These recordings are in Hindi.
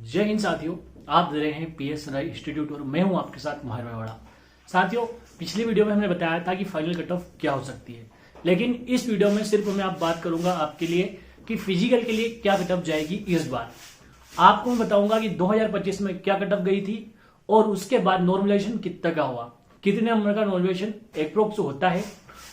जय हिंद साथियों, आप दे रहे हैं पीएस राय इंस्टीट्यूट और मैं हूं आपके साथ माहिर मेवाड़ा। साथियों, पिछली वीडियो में हमने बताया था कि फाइनल कट ऑफ क्या हो सकती है, लेकिन इस वीडियो में सिर्फ मैं आप बात करूंगा आपके लिए कि फिजिकल के लिए क्या कट ऑफ जाएगी। इस बार आपको मैं बताऊंगा कि 2025 में क्या कट ऑफ गई थी और उसके बाद नॉर्मलाइजेशन कितना का हुआ, कितने नंबर का नॉर्मलाइजेशन एप्रोक्स होता है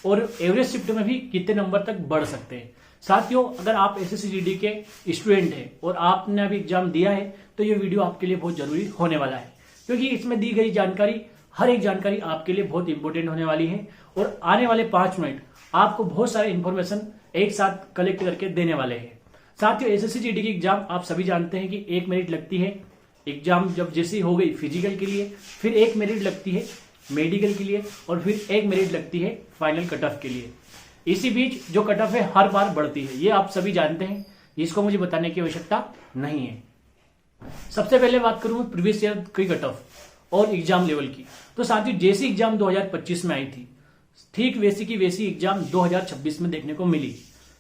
और एवरेज शिफ्ट में भी कितने नंबर तक बढ़ सकते हैं। साथियों, अगर आप एसएससी के स्टूडेंट हैं और आपने अभी एग्जाम दिया है तो ये वीडियो आपके लिए बहुत जरूरी होने वाला है, क्योंकि इसमें दी गई जानकारी, हर एक जानकारी आपके लिए बहुत इंपॉर्टेंट होने वाली है और आने वाले 5 मिनट आपको बहुत सारे इंफॉर्मेशन एक साथ कलेक्ट करके देने वाले हैं। साथियों, एसएससी की एग्जाम आप सभी जानते हैं कि 1 मिनट लगती है। एग्जाम जब जैसी हो गई फिजिकल के लिए, फिर 1 मिनट लगती है मेडिकल के लिए और फिर 1 मिनट लगती है फाइनल कट ऑफ के लिए। इसी बीच जो कट ऑफ है हर बार बढ़ती है, ये आप सभी जानते हैं, इसको मुझे बताने की आवश्यकता नहीं है। सबसे पहले बात करूं प्रीवियस ईयर की कट ऑफ और एग्जाम लेवल की, तो साथियों जैसी एग्जाम 2025 में आई थी ठीक वैसी की वैसी एग्जाम 2026 में देखने को मिली।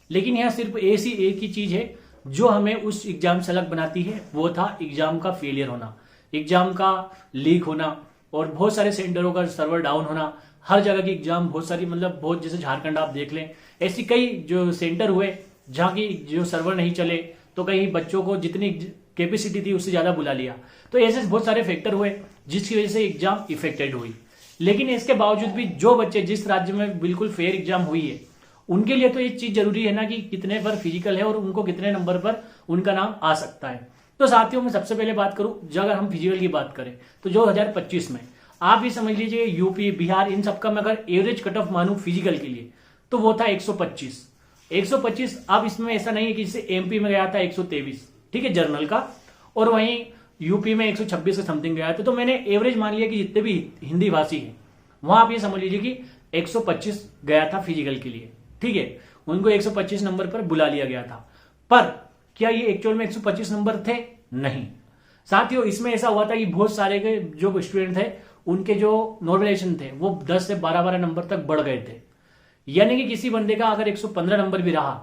लेकिन यहां सिर्फ ऐसी एक ही चीज है जो हमें उस एग्जाम से अलग बनाती है, वो था एग्जाम का फेलियर होना, एग्जाम का लीक होना और बहुत सारे सेंटरों का सर्वर डाउन होना। हर जगह की एग्जाम बहुत सारी, मतलब बहुत, जैसे झारखंड आप देख लें, ऐसी कई जो सेंटर हुए जहां की जो सर्वर नहीं चले, तो कहीं बच्चों को जितनी कैपेसिटी थी उससे ज्यादा बुला लिया। तो ऐसे बहुत सारे फैक्टर हुए जिसकी वजह से एग्जाम इफेक्टेड हुई। लेकिन इसके बावजूद भी जो बच्चे जिस राज्य में बिल्कुल फेयर एग्जाम हुई है उनके लिए तो एक चीज जरूरी है ना कि कितने पर फिजिकल है और उनको कितने नंबर पर उनका नाम आ सकता है। तो साथियों, मैं सबसे पहले बात करूं, अगर हम फिजिकल की बात करें तो 2025 में आप ये समझ लीजिए यूपी, बिहार, इन सबका मैं अगर एवरेज कट ऑफ मानूं फिजिकल के लिए तो वो था 125। अब इसमें ऐसा नहीं है कि जैसे एमपी में गया था 123, ठीक है, जर्नल का, और वहीं यूपी में 126 से समथिंग गया था। तो मैंने एवरेज मान लिया कि जितने भी हिंदी भाषी हैं वहां आप ये समझ लीजिए कि 125 गया था फिजिकल के लिए, ठीक है, उनको 125 नंबर पर बुला लिया गया था। पर क्या ये एक्चुअल में 125 नंबर थे? नहीं साथियों, इसमें ऐसा हुआ था कि बहुत सारे के जो स्टूडेंट थे उनके जो नॉर्मलाइजेशन थे वो 10 से 12 नंबर तक बढ़ गए थे। यानी कि किसी बंदे का अगर 115 नंबर भी रहा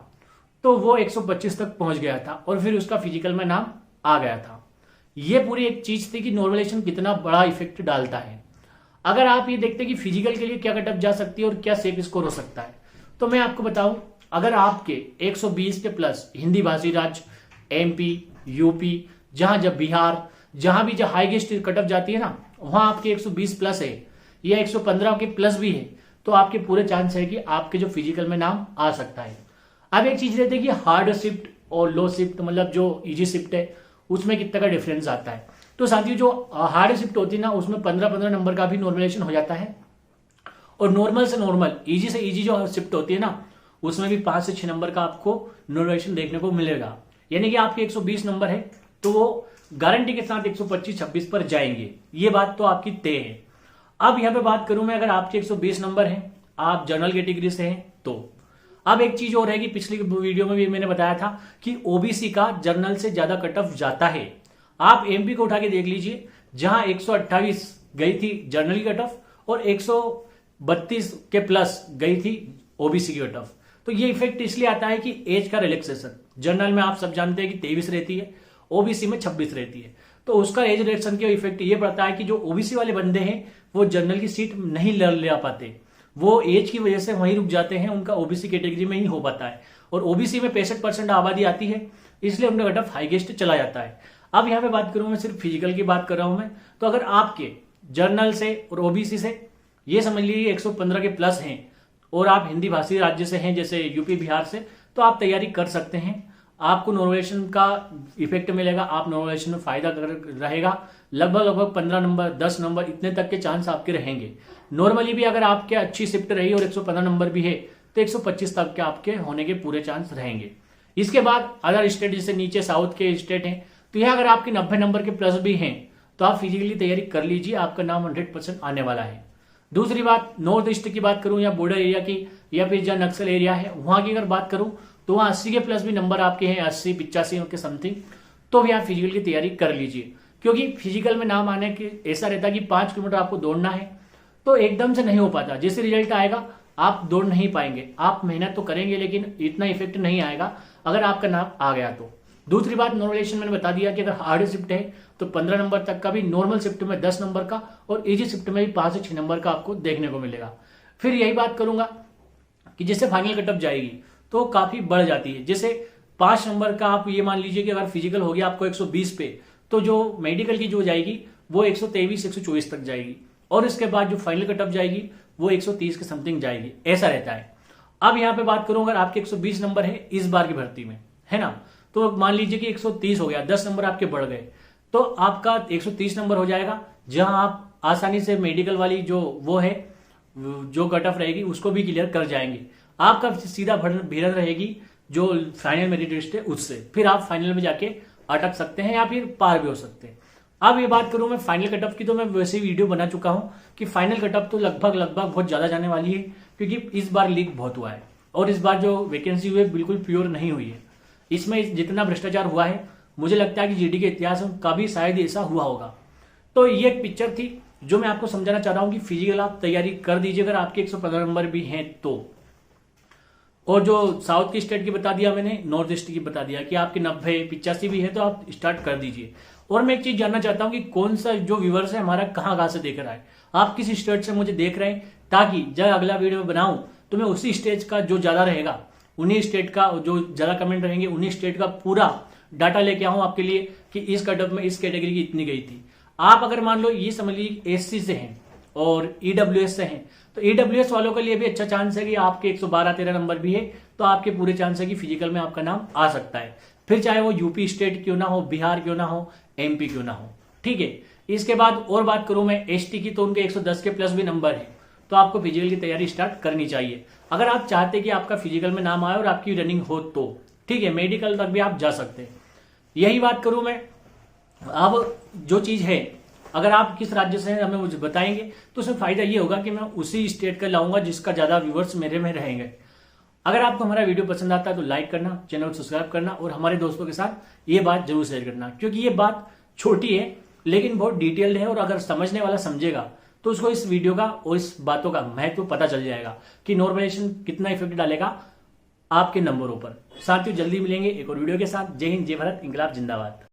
तो वो 125 तक पहुंच गया था और फिर उसका फिजिकल में नाम आ गया था। ये पूरी एक चीज थी कि नॉर्मलाइजेशन कितना बड़ा इफेक्ट डालता है। अगर आप ये देखते कि फिजिकल के लिए क्या कट ऑफ जा सकती है और क्या सेफ स्कोर हो सकता है, तो मैं आपको बताऊं, अगर आपके 120 के प्लस हिंदी भाषी राज्य, एमपी, यूपी, जब बिहार, जहां भी जो हाईएस्ट कट ऑफ जाती है ना, वहां आपके 120 प्लस है या 115 के प्लस भी है, तो आपके पूरे चांस है कि आपके जो फिजिकल में नाम आ सकता है। अब एक चीज रहती है कि हार्ड शिफ्ट और लो शिफ्ट, मतलब जो इजी शिफ्ट है उसमें कितना का डिफरेंस आता है। तो साथियों, जो हार्ड शिफ्ट होती है ना उसमें 15 नंबर का भी नॉर्मलाइजेशन हो जाता है और नॉर्मल से नॉर्मल, इजी से इजी जो शिफ्ट होती है ना उसमें भी 5 से 6 नंबर का आपको नॉर्मलाइजेशन देखने को मिलेगा। यानी कि आपके 120 नंबर है तो वो गारंटी के साथ 125-26 पर जाएंगे, ये बात तो आपकी तय है। अब यहां पे बात करूं मैं, अगर आपके 120 नंबर हैं, आप जनरल कैटेगरी से हैं, तो अब एक चीज और है कि पिछली वीडियो में भी मैंने बताया था कि ओबीसी का जनरल से ज्यादा कट ऑफ जाता है। आप एमपी को उठा के देख लीजिए, जहां 128 गई थी जनरल की कट ऑफ और 132 के प्लस गई थी ओबीसी की कट ऑफ। तो ये इफेक्ट इसलिए आता है कि एज का रिलैक्सेशन, जनरल में आप सब जानते हैं कि 23 रहती है, ओबीसी में 26 रहती है, तो उसका एज रिलेक्शन के इफेक्ट ये पड़ता है कि जो ओबीसी वाले बंदे हैं वो जनरल की सीट नहीं ले पाते, वो एज की वजह से वहीं रुक जाते हैं, उनका ओबीसी कैटेगरी में ही हो पाता है। और ओबीसी में 65% आबादी आती है, इसलिए उनका कट ऑफ हाईएस्ट चला जाता है। अब यहाँ पे बात करूं, मैं सिर्फ फिजिकल की बात कर रहा हूं मैं, तो अगर आपके जर्नल से और ओबीसी से ये समझ लीजिए 115 के प्लस हैं और आप हिंदी भाषी राज्य से हैं जैसे यूपी, बिहार से, तो आप तैयारी कर सकते हैं। आपको नॉर्मलाइजेशन का इफेक्ट मिलेगा, आप नॉर्मलाइजेशन में फायदा रहेगा, लगभग 15 नंबर, 10 नंबर इतने तक के चांस आपके रहेंगे। नॉर्मली भी अगर आपके अच्छी शिफ्ट रही और 115 नंबर भी है तो 125 तक के आपके होने के पूरे चांस रहेंगे। इसके बाद अदर स्टेट जैसे नीचे साउथ के स्टेट हैं, तो यह अगर आपके 90 नंबर के प्लस भी हैं तो आप फिजिकली तैयारी कर लीजिए, आपका नाम 100% आने वाला है। दूसरी बात, नॉर्थ ईस्ट की बात करूं या बॉर्डर एरिया की या फिर जहां नक्सल एरिया है वहां की अगर बात करूं तो वहां 80 के प्लस भी नंबर आपके हैं, 80-85 के समथिंग, तो भी आप फिजिकल की तैयारी कर लीजिए। क्योंकि फिजिकल में नाम आने के ऐसा रहता है कि 5 किलोमीटर आपको दौड़ना है तो एकदम से नहीं हो पाता, जैसे रिजल्ट आएगा आप दौड़ नहीं पाएंगे, आप मेहनत तो करेंगे लेकिन इतना इफेक्ट नहीं आएगा अगर आपका नाम आ गया तो। दूसरी बात, नॉर्मलाइजेशन मैंने बता दिया कि अगर हार्ड शिफ्ट है तो 15 नंबर तक का भी, नॉर्मल शिफ्ट में 10 नंबर का और इजी शिफ्ट में भी 5 से 6 नंबर का आपको देखने को मिलेगा। फिर यही बात करूंगा कि जैसे फाइनल कटअप जाएगी तो काफी बढ़ जाती है। जैसे 5 नंबर का आप ये मान लीजिए कि अगर फिजिकल हो गया आपको 120 पे, तो जो मेडिकल की जो जाएगी वो 123 124 तक जाएगी, और इसके बाद जो फाइनल कटअप जाएगी वो 130 के समथिंग जाएगी, ऐसा रहता है। अब यहाँ पे बात करूं, अगर आपके 120 नंबर है इस बार की भर्ती में, है ना, तो मान लीजिए कि 130 हो गया, 10 नंबर आपके बढ़ गए, तो आपका 130 नंबर हो जाएगा, जहां आप आसानी से मेडिकल वाली जो वो है जो कट ऑफ रहेगी उसको भी क्लियर कर जाएंगे। आपका सीधा भिड़न रहेगी जो फाइनल मेरिट लिस्ट है उससे, फिर आप फाइनल में जाके अटक सकते हैं या फिर पार भी हो सकते हैं। अब ये बात करूं मैं फाइनल कट ऑफ की, तो मैं वैसे ही वीडियो बना चुका हूं कि फाइनल कट ऑफ तो लगभग बहुत ज्यादा जाने वाली है, क्योंकि इस बार लीक बहुत हुआ है और इस बार जो वैकेंसी हुई है बिल्कुल प्योर नहीं हुई है। इसमें जितना भ्रष्टाचार हुआ है मुझे लगता है कि जीडी के इतिहास में कभी शायद ऐसा हुआ होगा। तो ये एक पिक्चर थी जो मैं आपको समझाना चाह रहा हूं कि फिजिकल आप तैयारी कर दीजिए अगर आपके 115 नंबर भी हैं तो। और जो साउथ की स्टेट की बता दिया मैंने, नॉर्थ ईस्ट की बता दिया कि आपके 90 85 भी है तो आप स्टार्ट कर दीजिए। और मैं एक चीज जानना चाहता हूं कि कौन सा जो व्यूवर्स है हमारा कहां से देख रहा है, आप किस स्टेट से मुझे देख रहे हैं, ताकि जब अगला वीडियो बनाऊं तो मैं उसी स्टेट का जो ज्यादा रहेगा, उन्हीं स्टेट का जो ज्यादा कमेंट रहेंगे उन्हीं स्टेट का पूरा डाटा लेके आऊं आपके लिए कि इस कटअप में इस कैटेगरी की इतनी गई थी। आप अगर मान लो ये समझ लीजिए एससी से हैं और ईडब्ल्यूएस से हैं, तो ईडब्ल्यूएस वालों के लिए भी अच्छा चांस है कि आपके 112-13 नंबर भी है, तो आपके पूरे चांस है कि फिजिकल में आपका नाम आ सकता है, फिर चाहे वो यूपी स्टेट क्यों ना हो, बिहार क्यों ना हो, एमपी क्यों ना हो। ठीक है, इसके बाद और बात करूं मैं एसटी की, तो उनके 110 के प्लस भी नंबर है, तो आपको फिजिकल की तैयारी स्टार्ट करनी चाहिए अगर आप चाहते कि आपका फिजिकल में नाम आए और आपकी रनिंग हो तो। ठीक है, मेडिकल तक भी आप जा सकते हैं। यही बात करूं मैं, अब जो चीज है अगर आप किस राज्य से हमें मुझे बताएंगे तो उसमें फायदा ये होगा कि मैं उसी स्टेट का लाऊंगा जिसका ज्यादा व्यूवर्स मेरे में रहेंगे। अगर आपको हमारा वीडियो पसंद आता है तो लाइक करना, चैनल को सब्सक्राइब करना और हमारे दोस्तों के साथ ये बात जरूर शेयर करना, क्योंकि ये बात छोटी है लेकिन बहुत डिटेल्ड है, और अगर समझने वाला समझेगा तो उसको इस वीडियो का और इस बातों का महत्व पता चल जाएगा कि नॉर्मलाइजेशन कितना इफेक्ट डालेगा आपके नंबरों पर। साथियों, जल्दी मिलेंगे एक और वीडियो के साथ। जय हिंद, जय भारत, इंकलाब जिंदाबाद।